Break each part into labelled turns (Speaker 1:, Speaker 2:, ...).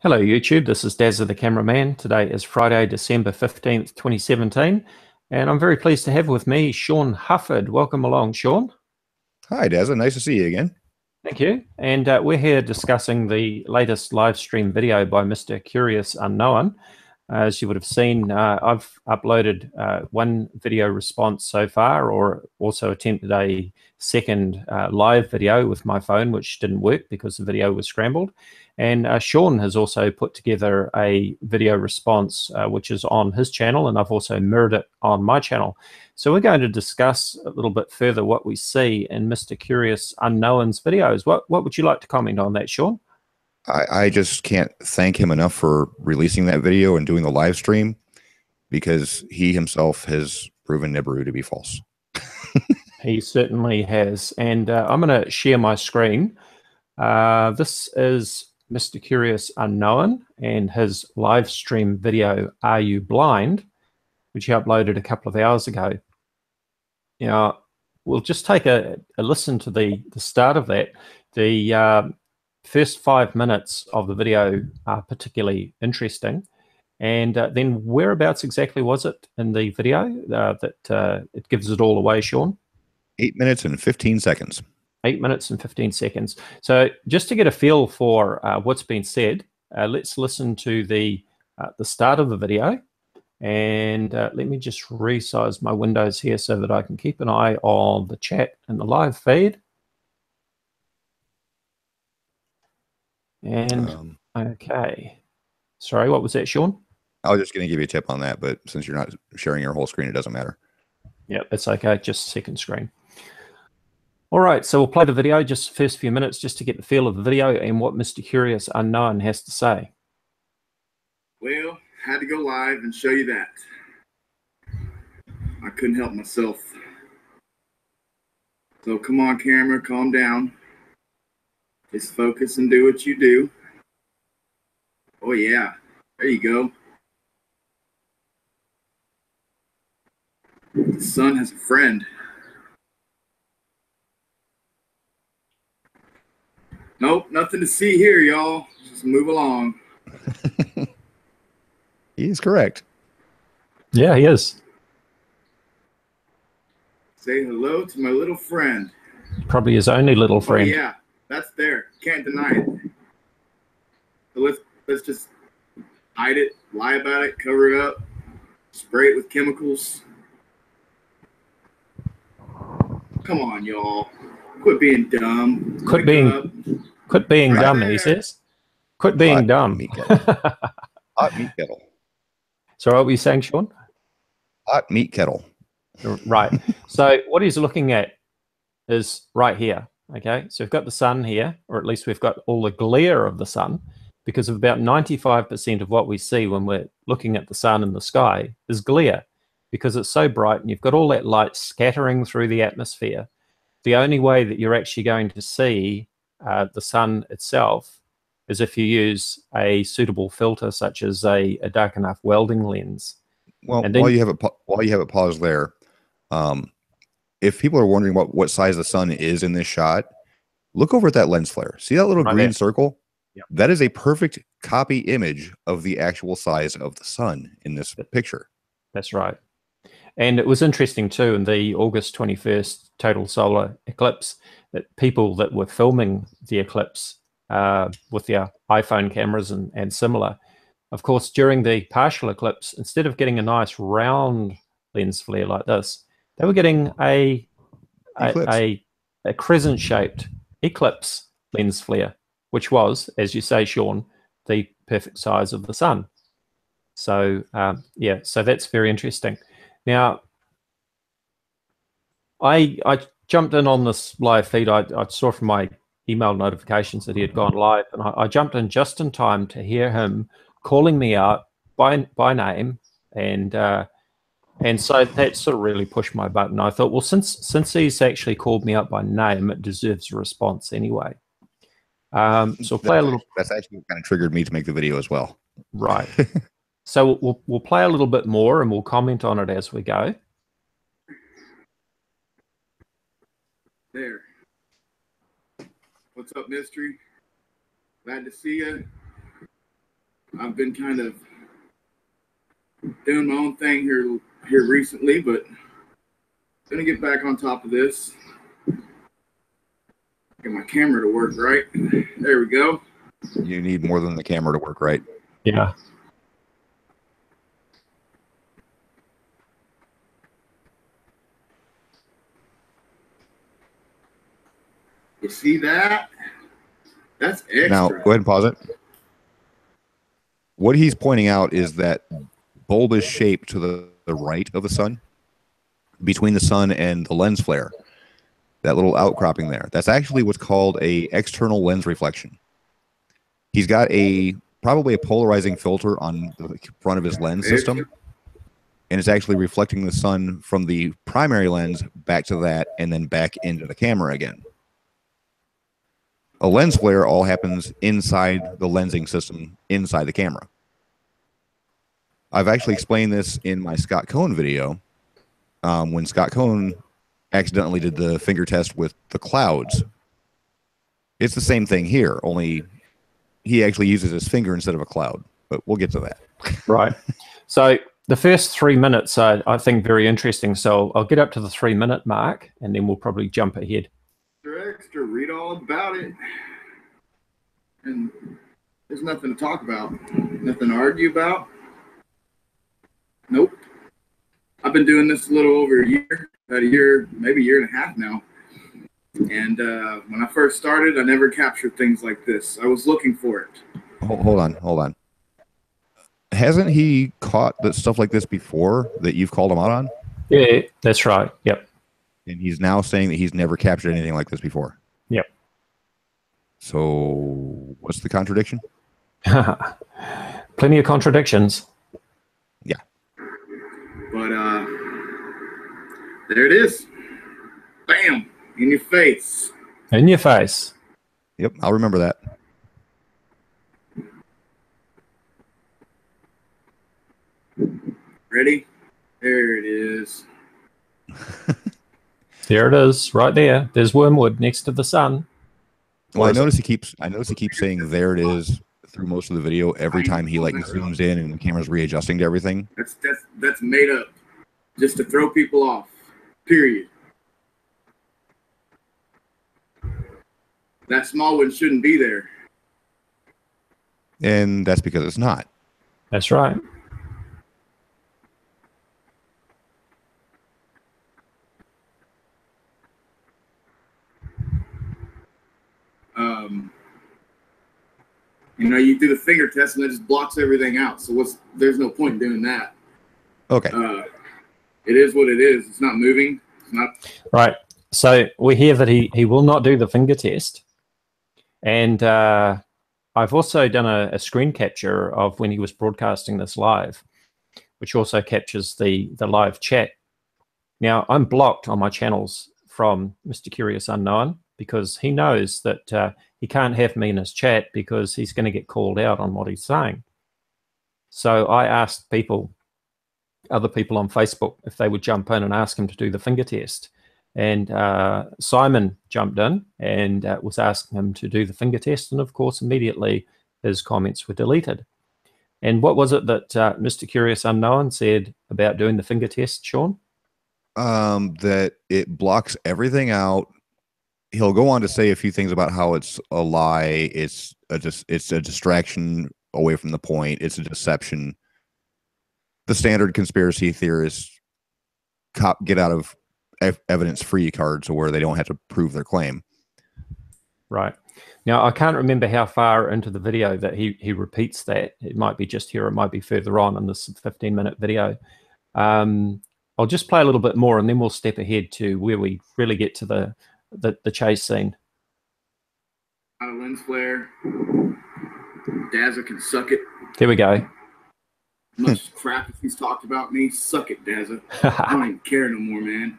Speaker 1: Hello YouTube, this is Dazzathecameraman. Today is Friday, December 15th, 2017, and I'm very pleased to have with me Shawn Hufford. Welcome along, Shawn.
Speaker 2: Hi, Dazza. Nice to see you again.
Speaker 1: Thank you. And we're here discussing the latest live stream video by Mr. Curious Unknown. As you would have seen, I've uploaded one video response so far, or also attempted a second live video with my phone, which didn't work because the video was scrambled. And Shawn has also put together a video response, which is on his channel, and I've also mirrored it on my channel. So we're going to discuss a little bit further what we see in Mr. Curious Unknown's videos. What would you like to comment on that, Shawn?
Speaker 2: I just can't thank him enough for releasing that video and doing the live stream, because he himself has proven Nibiru to be false.
Speaker 1: He certainly has. And I'm going to share my screen. This is Mr. Curious Unknown and his live stream video, Are You Blind?, which he uploaded a couple of hours ago. Now, we'll just take a listen to the start of that. The first 5 minutes of the video are particularly interesting. And then whereabouts exactly was it in the video that it gives it all away, Shawn?
Speaker 2: 8 minutes and 15 seconds.
Speaker 1: 8 minutes and 15 seconds. So just to get a feel for what's been said, let's listen to the start of the video. And let me just resize my windows here so that I can keep an eye on the chat and the live feed. And okay. Sorry, what was that, Shawn?
Speaker 2: I was just going to give you a tip on that, but since you're not sharing your whole screen, it doesn't matter.
Speaker 1: Yeah, it's okay. Just second screen. All right, so we'll play the video, just the first few minutes, just to get the feel of the video and what Mr. Curious Unknown has to say.
Speaker 3: Well, had to go live and show you that. I couldn't help myself. So come on, camera, calm down. Just focus and do what you do. Oh yeah, there you go. The sun has a friend. Nope, nothing to see here, y'all. Just move along.
Speaker 2: He is correct.
Speaker 1: Yeah, he is.
Speaker 3: Say hello to my little friend.
Speaker 1: Probably his only little friend.
Speaker 3: Oh yeah, that's there. Can't deny it. So let's just hide it, lie about it, cover it up, spray it with chemicals. Come on, y'all. Quit being dumb.
Speaker 1: Quit being
Speaker 3: Right
Speaker 1: dumb,
Speaker 3: there.
Speaker 1: he says. Quit being dumb.
Speaker 2: Meat kettle. Hot meat kettle.
Speaker 1: So what were you saying, Shawn?
Speaker 2: Hot meat kettle.
Speaker 1: Right. So what he's looking at is right here. Okay. So we've got the sun here, or at least we've got all the glare of the sun, because of about 95% of what we see when we're looking at the sun in the sky is glare, because it's so bright and you've got all that light scattering through the atmosphere. The only way that you're actually going to see the sun itself is if you use a suitable filter, such as a dark enough welding lens.
Speaker 2: Well,
Speaker 1: and then,
Speaker 2: while you have it paused there, if people are wondering what size the sun is in this shot, look over at that lens flare. See that little green circle?
Speaker 1: Yep.
Speaker 2: That is a perfect copy image of the actual size of the sun in this picture.
Speaker 1: That's right. And it was interesting too, in the August 21st total solar eclipse, that people that were filming the eclipse with their iPhone cameras and similar, of course, during the partial eclipse, instead of getting a nice round lens flare like this, they were getting a crescent-shaped eclipse lens flare, which was, as you say, Shawn, the perfect size of the sun. So yeah, so that's very interesting. Now, I jumped in on this live feed. I saw from my email notifications that he had gone live, and I jumped in just in time to hear him calling me out by name, and so that sort of really pushed my button. I thought, well, since he's actually called me out by name, it deserves a response anyway. So we'll play a little.
Speaker 2: That's actually what kind of triggered me to make the video as well.
Speaker 1: Right. So we'll play a little bit more, and we'll comment on it as we go.
Speaker 3: There. What's up, mystery? Glad to see you. I've been kind of doing my own thing here recently, but gonna get back on top of this. Get my camera to work right. There we go.
Speaker 2: You need more than the camera to work right.
Speaker 1: Yeah.
Speaker 3: You see that? That's extra.
Speaker 2: Now, go ahead and pause it. What he's pointing out is that bulbous shape to the right of the sun, between the sun and the lens flare, that little outcropping there, that's actually what's called a external lens reflection. He's got probably a polarizing filter on the front of his lens system, and it's actually reflecting the sun from the primary lens back to that and then back into the camera again. A lens flare all happens inside the lensing system inside the camera. I've actually explained this in my Scott Cohn video when Scott Cohn accidentally did the finger test with the clouds. It's the same thing here, only he actually uses his finger instead of a cloud, but we'll get to that.
Speaker 1: Right. So the first 3 minutes are, I think, very interesting. So I'll get up to the 3-minute mark, and then we'll probably jump ahead.
Speaker 3: Extra, read all about it. And there's nothing to talk about, nothing to argue about. Nope. I've been doing this a little over a year, about a year, maybe a year and a half now. And when I first started, I never captured things like this. I was looking for it.
Speaker 2: Hold on. Hasn't he caught stuff like this before that you've called him out on?
Speaker 1: Yeah, that's right. Yep.
Speaker 2: And he's now saying that he's never captured anything like this before.
Speaker 1: Yep.
Speaker 2: So what's the contradiction?
Speaker 1: Plenty of contradictions.
Speaker 3: Yeah. But there it is. Bam. In your face.
Speaker 1: In your face.
Speaker 2: Yep, I'll remember that.
Speaker 3: Ready? There it is.
Speaker 1: There it is, right there. There's Wormwood next to the sun.
Speaker 2: Well, I notice he keeps saying "there it is" through most of the video. Every time he like zooms in and the camera's readjusting to everything.
Speaker 3: That's made up, just to throw people off. Period. That small one shouldn't be there.
Speaker 2: And that's because it's not.
Speaker 1: That's right.
Speaker 3: You do the finger test and it just blocks everything out. So there's no point in doing that.
Speaker 2: Okay.
Speaker 3: It is what it is. It's not moving. It's not.
Speaker 1: Right. So we hear that he will not do the finger test. And I've also done a screen capture of when he was broadcasting this live, which also captures the live chat. Now, I'm blocked on my channels from Mr. Curious Unknown because he knows that he can't have me in his chat because he's going to get called out on what he's saying. So I asked other people on Facebook, if they would jump in and ask him to do the finger test. And Simon jumped in and was asking him to do the finger test. And of course, immediately his comments were deleted. And what was it that Mr. Curious Unknown said about doing the finger test, Shawn?
Speaker 2: That it blocks everything out. He'll go on to say a few things about how it's a lie. It's a distraction away from the point. It's a deception. The standard conspiracy theorists get out of evidence-free cards where they don't have to prove their claim. Right.
Speaker 1: Now, I can't remember how far into the video that he repeats that. It might be just here. It might be further on in this 15-minute video. I'll just play a little bit more, and then we'll step ahead to where we really get to the chase scene.
Speaker 3: Out of lens flare. Dazza can suck it.
Speaker 1: There we go.
Speaker 3: Much crap if he's talked about me. Suck it, Dazza. I don't even care no more, man.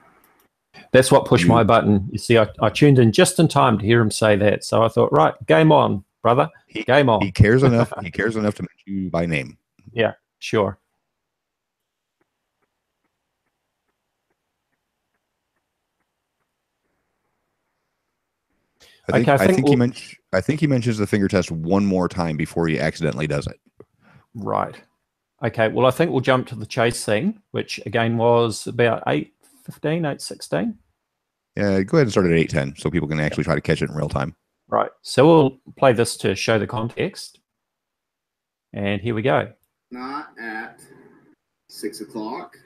Speaker 1: That's what pushed my button. You see, I tuned in just in time to hear him say that. So I thought, right, game on, brother. Game on.
Speaker 2: He cares enough. He cares enough to mention you by name.
Speaker 1: Yeah, sure.
Speaker 2: I think he mentions the finger test one more time before he accidentally does it.
Speaker 1: Right. Okay, well, I think we'll jump to the chase scene, which again was about 8:15, 8:16.
Speaker 2: Yeah, go ahead and start at 8:10 so people can actually try to catch it in real time.
Speaker 1: Right. So we'll play this to show the context. And here we go.
Speaker 3: Not at 6 o'clock.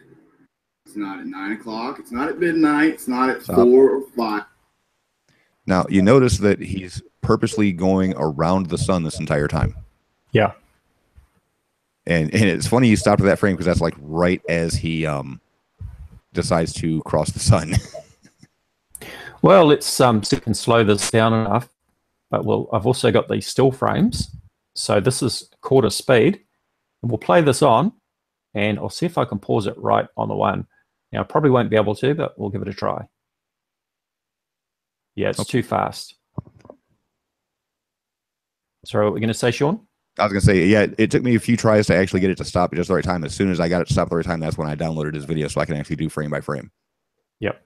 Speaker 3: It's not at 9 o'clock. It's not at midnight. It's not at 4 or 5.
Speaker 2: Now, you notice that he's purposely going around the sun this entire time.
Speaker 1: Yeah.
Speaker 2: And it's funny you stopped at that frame because that's like right as he decides to cross the sun.
Speaker 1: Well, let's see if we can slow this down enough. But I've also got these still frames. So this is quarter speed. And we'll play this on, and I'll see if I can pause it right on the one. Now, I probably won't be able to, but we'll give it a try. Yeah, it's too fast. Sorry, what were we going to say, Shawn?
Speaker 2: I was going to say, yeah, it took me a few tries to actually get it to stop at just the right time. As soon as I got it to stop at the right time, that's when I downloaded his video so I can actually do frame by frame.
Speaker 1: Yep.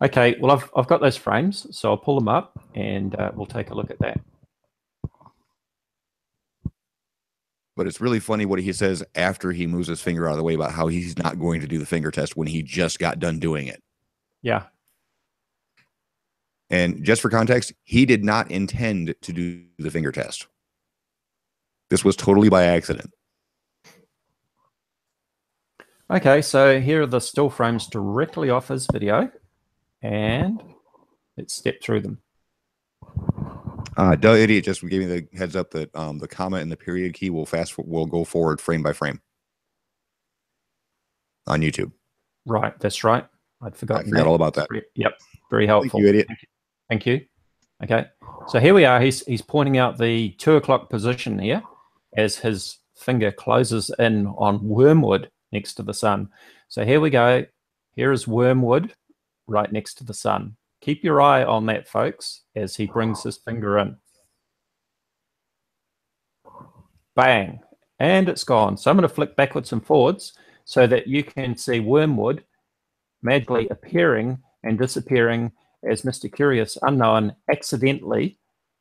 Speaker 1: Okay, well, I've got those frames, so I'll pull them up, and we'll take a look at that.
Speaker 2: But it's really funny what he says after he moves his finger out of the way about how he's not going to do the finger test when he just got done doing it.
Speaker 1: Yeah.
Speaker 2: And just for context, he did not intend to do the finger test. This was totally by accident.
Speaker 1: Okay, so here are the still frames directly off his video, and let's step through them.
Speaker 2: Duh Idiot just gave me the heads up that the comma and the period key will go forward frame by frame on YouTube.
Speaker 1: Right, that's right. I'd forgotten.
Speaker 2: I forgot all about that.
Speaker 1: Yep, very helpful.
Speaker 2: Thank you, Idiot.
Speaker 1: Thank you. Okay, so here we are. He's pointing out the 2 o'clock position here as his finger closes in on Wormwood next to the sun. So here we go. Here is Wormwood right next to the sun. Keep your eye on that, folks, as he brings his finger in. Bang. And it's gone. So I'm going to flick backwards and forwards so that you can see Wormwood magically appearing and disappearing as Mr. Curious Unknown accidentally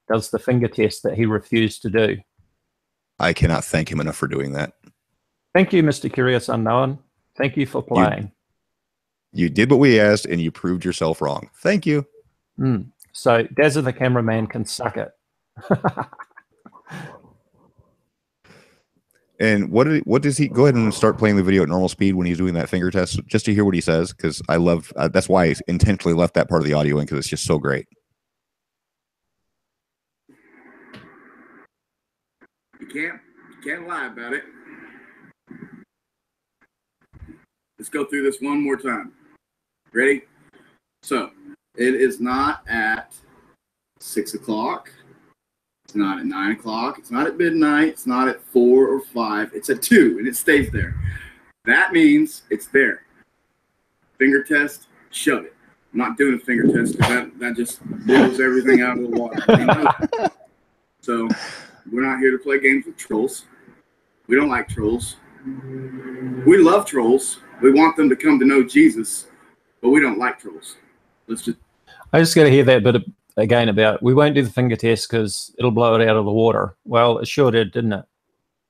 Speaker 1: does the finger test that he refused to do.
Speaker 2: I cannot thank him enough for doing that.
Speaker 1: Thank you, Mr. Curious Unknown. Thank you for playing.
Speaker 2: You did what we asked, and you proved yourself wrong. Thank you.
Speaker 1: So Dazzathecameraman can suck it.
Speaker 2: And what does he go ahead and start playing the video at normal speed when he's doing that finger test, just to hear what he says? Because I love that's why I intentionally left that part of the audio in, because it's just so great.
Speaker 3: You can't lie about it. Let's go through this one more time. Ready? So it is not at 6 o'clock. It's not at 9 o'clock. It's not at midnight. It's not at 4 or 5. It's at 2, and it stays there. That means it's there. Finger test, shove it. I'm not doing a finger test because that just blows everything out of the water. You know? So we're not here to play games with trolls. We don't like trolls. We love trolls. We want them to come to know Jesus, but we don't like trolls. I
Speaker 1: just got to hear that bit again about we won't do the finger test because it'll blow it out of the water. Well, it sure did, didn't it?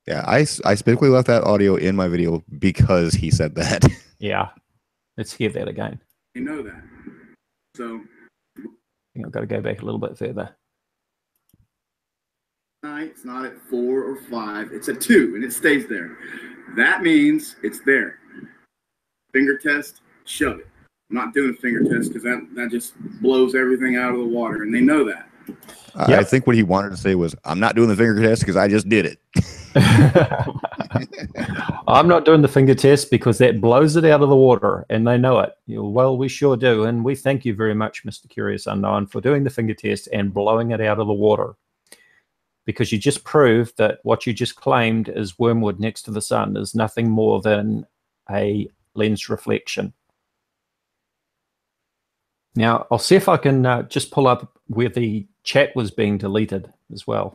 Speaker 2: Yeah, I specifically left that audio in my video because he said that.
Speaker 1: Yeah, let's hear that again.
Speaker 3: You know that. So
Speaker 1: I think I've got to go back a little bit further.
Speaker 3: It's not at 4 or 5. It's at 2, and it stays there. That means it's there. Finger test, shove it. I'm not doing a finger test because that just blows everything out of the water, and they know that.
Speaker 2: Yep. I think what he wanted to say was, I'm not doing the finger test because I just did it.
Speaker 1: I'm not doing the finger test because that blows it out of the water, and they know it. Well, we sure do, and we thank you very much, Mr. Curious Unknown, for doing the finger test and blowing it out of the water, because you just proved that what you just claimed is Wormwood next to the sun is nothing more than a lens reflection. Now, I'll see if I can just pull up where the chat was being deleted as well.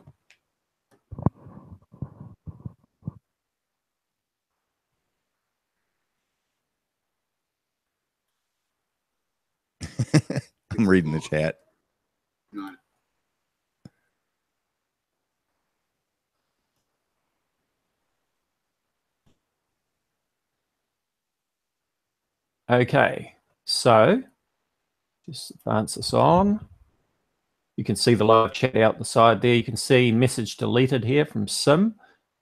Speaker 2: I'm reading the chat.
Speaker 1: Okay, so just advance this on. You can see the live chat out the side there. You can see message deleted here from Sim.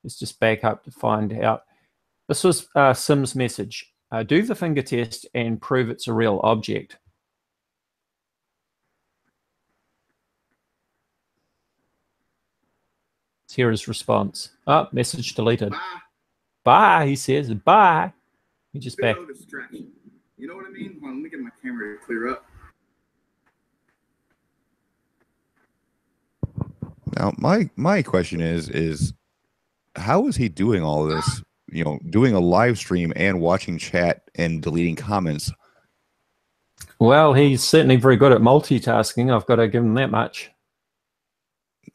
Speaker 1: Let's just back up to find out. This was Sim's message. Do the finger test and prove it's a real object. Let's hear his response. Oh, message deleted.
Speaker 3: Bye.
Speaker 1: Bye, he says. Bye. He just back.
Speaker 3: Distraction. You know what I mean? Hold on, let me get my camera to clear up.
Speaker 2: Now, my question is how is he doing all of this? You know, doing a live stream and watching chat and deleting comments.
Speaker 1: Well, he's certainly very good at multitasking. I've got to give him that much.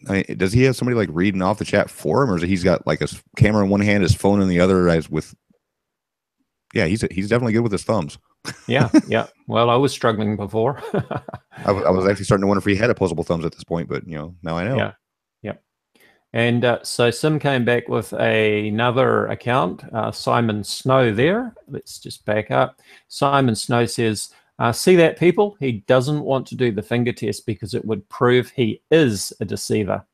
Speaker 2: I mean, does he have somebody like reading off the chat for him, or is he's got like a camera in one hand, his phone in the other, as with? Yeah, he's definitely good with his thumbs.
Speaker 1: Yeah, yeah. Well, I was struggling before.
Speaker 2: I was actually starting to wonder if he had opposable thumbs at this point, but you know, now I know.
Speaker 1: Yeah, yeah. And so Sim came back with another account, Simon Snow there. Let's just back up. Simon Snow says, see that, people? He doesn't want to do the finger test because it would prove he is a deceiver.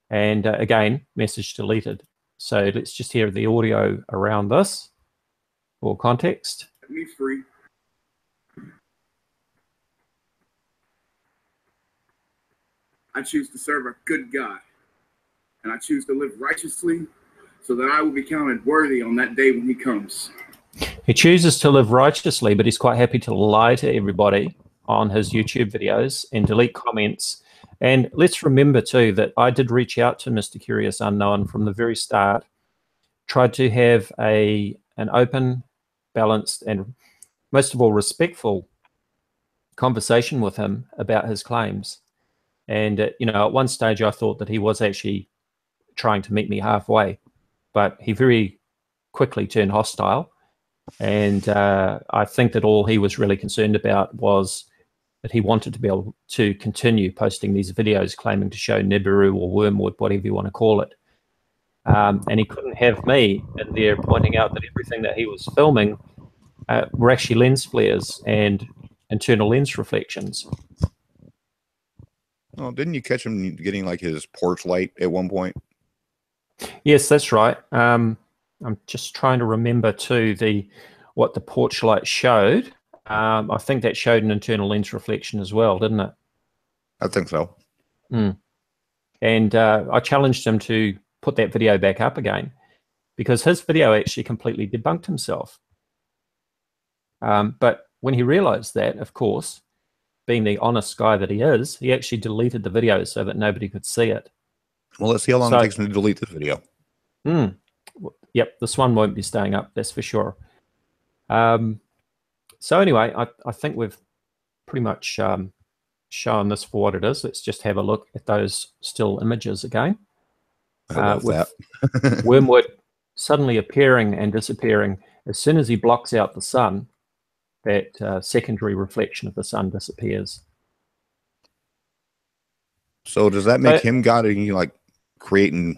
Speaker 1: And again, message deleted. So let's just hear the audio around this for context.
Speaker 3: Me free. I choose to serve a good God, and I choose to live righteously so that I will be counted worthy on that day when he comes.
Speaker 1: He chooses to live righteously, but he's quite happy to lie to everybody on his YouTube videos and delete comments. And let's remember too that I did reach out to Mr. Curious Unknown from the very start, tried to have an open, balanced, and most of all respectful conversation with him about his claims. And you know, at one stage I thought that he was actually trying to meet me halfway, but he very quickly turned hostile. And I think that all he was really concerned about was that he wanted to be able to continue posting these videos claiming to show Nibiru or Wormwood, whatever you want to call it. And he couldn't have me in there pointing out that everything that he was filming were actually lens flares and internal lens reflections.
Speaker 2: Oh, didn't you catch him getting like his porch light at one point?
Speaker 1: Yes, that's right. I'm just trying to remember too what the porch light showed. I think that showed an internal lens reflection as well, didn't it?
Speaker 2: I think so.
Speaker 1: Mm. And I challenged him to put that video back up again because his video actually completely debunked himself. But when he realized that, of course, being the honest guy that he is, he actually deleted the video so that nobody could see it.
Speaker 2: Well, let's see how long it takes him to delete this video.
Speaker 1: Yep, this one won't be staying up, that's for sure. So anyway, I think we've pretty much shown this for what it is. Let's just have a look at those still images again.
Speaker 2: With
Speaker 1: that. Wormwood suddenly appearing and disappearing. As soon as he blocks out the sun, that secondary reflection of the sun disappears.
Speaker 2: So does that make him God and like create and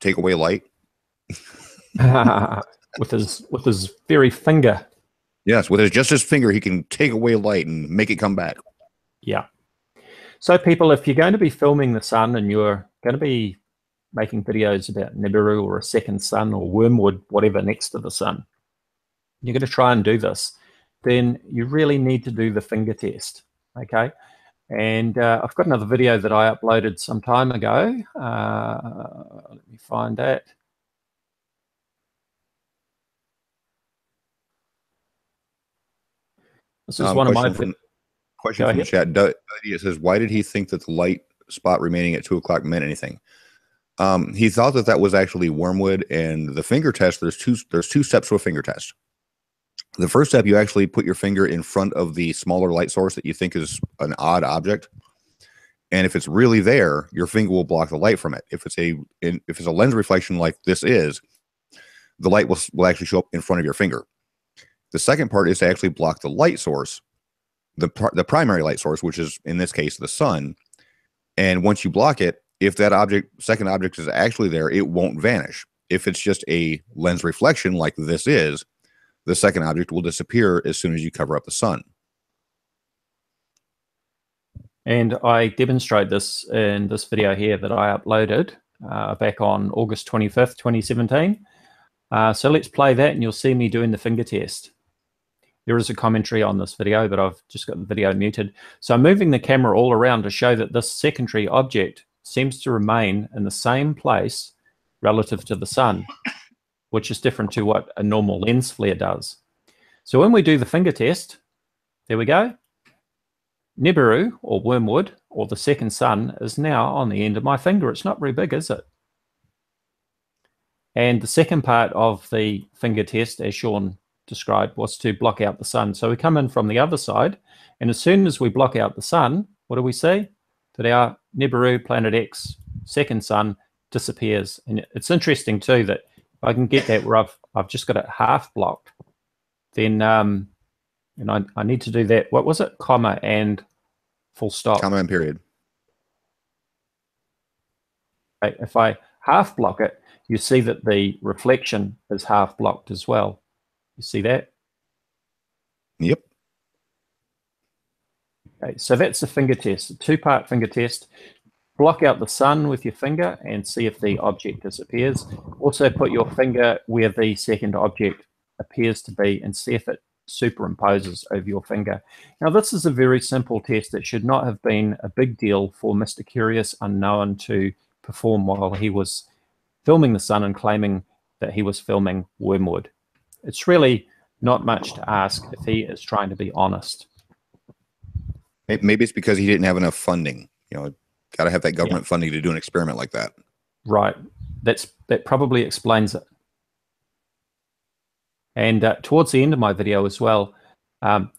Speaker 2: take away light?
Speaker 1: with his very finger.
Speaker 2: Yes, with just his finger, he can take away light and make it come back.
Speaker 1: Yeah. So people, if you're going to be filming the sun and you're going to be making videos about Nibiru or a second sun or Wormwood, whatever, next to the sun, you're going to try and do this, then you really need to do the finger test, okay? And I've got another video that I uploaded some time ago. Let me find that. This is one of my...
Speaker 2: Question from the chat. It says, why did he think that the light spot remaining at 2 o'clock meant anything? He thought that was actually Wormwood, and the finger test, there's two steps to a finger test. The first step, you actually put your finger in front of the smaller light source that you think is an odd object. And if it's really there, your finger will block the light from it. If it's a lens reflection like this is, the light will actually show up in front of your finger. The second part is to actually block the light source, the primary light source, which is in this case the sun. And once you block it, if that second object is actually there, it won't vanish. If it's just a lens reflection like this is, the second object will disappear as soon as you cover up the sun.
Speaker 1: And I demonstrate this in this video here that I uploaded back on August 25th, 2017. So let's play that and you'll see me doing the finger test. There is a commentary on this video, but I've just got the video muted. So I'm moving the camera all around to show that this secondary object seems to remain in the same place relative to the sun, which is different to what a normal lens flare does. So when we do the finger test, there we go. Nibiru, or Wormwood, or the second sun, is now on the end of my finger. It's not very big, is it? And the second part of the finger test, as Shawn described, was to block out the sun. So we come in from the other side, and as soon as we block out the sun, what do we see? That our Nibiru Planet X second sun disappears. And it's interesting too that if I can get that where I've just got it half blocked, then and I need to do that. What was it? Comma and full stop.
Speaker 2: Comma and period.
Speaker 1: Okay, if I half block it, you see that the reflection is half blocked as well. You see that?
Speaker 2: Yep.
Speaker 1: Okay, so that's the finger test, a two-part finger test. Block out the sun with your finger and see if the object disappears. Also put your finger where the second object appears to be and see if it superimposes over your finger. Now this is a very simple test that should not have been a big deal for Mr. Curious Unknown to perform while he was filming the sun and claiming that he was filming Wormwood. It's really not much to ask if he is trying to be honest.
Speaker 2: Maybe it's because he didn't have enough funding. You know, got to have that government funding to do an experiment like that.
Speaker 1: Right. That probably explains it. And towards the end of my video as well,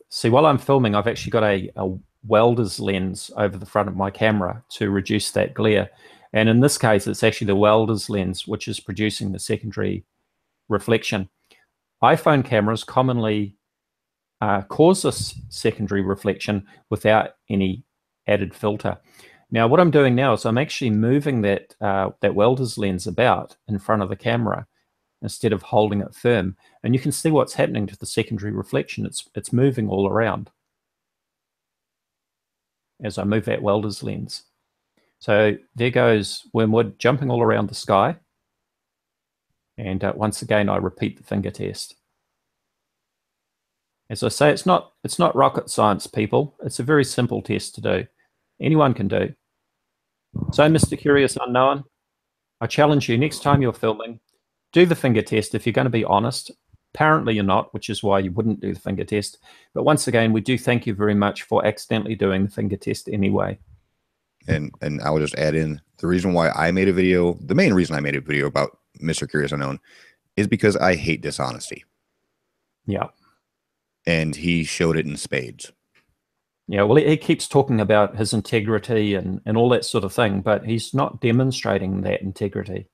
Speaker 1: see, while I'm filming, I've actually got a welder's lens over the front of my camera to reduce that glare. And in this case, it's actually the welder's lens which is producing the secondary reflection. iPhone cameras commonly cause this secondary reflection without any added filter. Now, what I'm doing now is I'm actually moving that welder's lens about in front of the camera instead of holding it firm. And you can see what's happening to the secondary reflection. It's moving all around as I move that welder's lens. So there goes Wormwood jumping all around the sky. And once again, I repeat the finger test. As I say, it's not rocket science, people. It's a very simple test to do. Anyone can do. So, Mr. Curious Unknown, I challenge you, next time you're filming, do the finger test if you're going to be honest. Apparently you're not, which is why you wouldn't do the finger test. But once again, we do thank you very much for accidentally doing the finger test anyway.
Speaker 2: And I will just add in the reason why I made a video, the main reason I made a video about Mr. Curious Unknown is because I hate dishonesty.
Speaker 1: Yeah.
Speaker 2: And he showed it in spades.
Speaker 1: Yeah, well, he keeps talking about his integrity and all that sort of thing, but he's not demonstrating that integrity.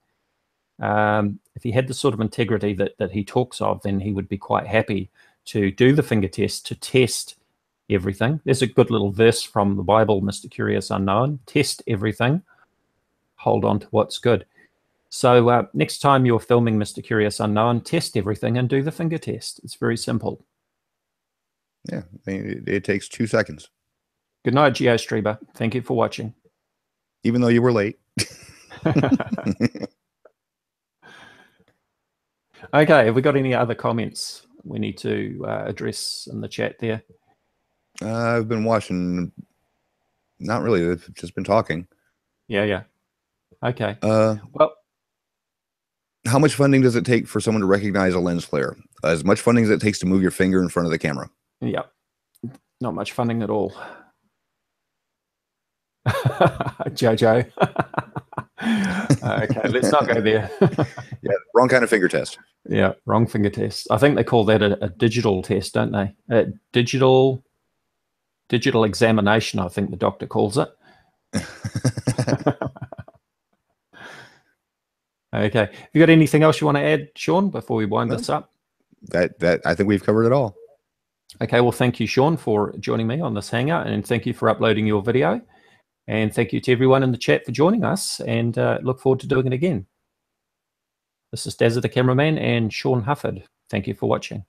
Speaker 1: If he had the sort of integrity that he talks of, then he would be quite happy to do the finger test to test everything. There's a good little verse from the Bible, Mr. Curious Unknown. Test everything. Hold on to what's good. So next time you're filming Mr. Curious Unknown, test everything and do the finger test. It's very simple.
Speaker 2: Yeah, it takes 2 seconds.
Speaker 1: Good night, GeoStreamer. Thank you for watching.
Speaker 2: Even though you were late.
Speaker 1: Okay, have we got any other comments we need to address in the chat there?
Speaker 2: I've been watching. Not really. I've just been talking.
Speaker 1: Yeah. Okay.
Speaker 2: Well, how much funding does it take for someone to recognize a lens flare? As much funding as it takes to move your finger in front of the camera.
Speaker 1: Yeah. Not much funding at all. Jojo. Okay, let's not go there.
Speaker 2: Yeah, wrong kind of finger test.
Speaker 1: Yeah, wrong finger test. I think they call that a digital test, don't they? Digital examination, I think the doctor calls it. Okay. Have you got anything else you want to add, Shawn, before we wind this up?
Speaker 2: That I think we've covered it all.
Speaker 1: Okay, well, thank you, Shawn, for joining me on this hangout, and thank you for uploading your video. And thank you to everyone in the chat for joining us, and look forward to doing it again. This is Dazzathecameraman and Shawn Hufford. Thank you for watching.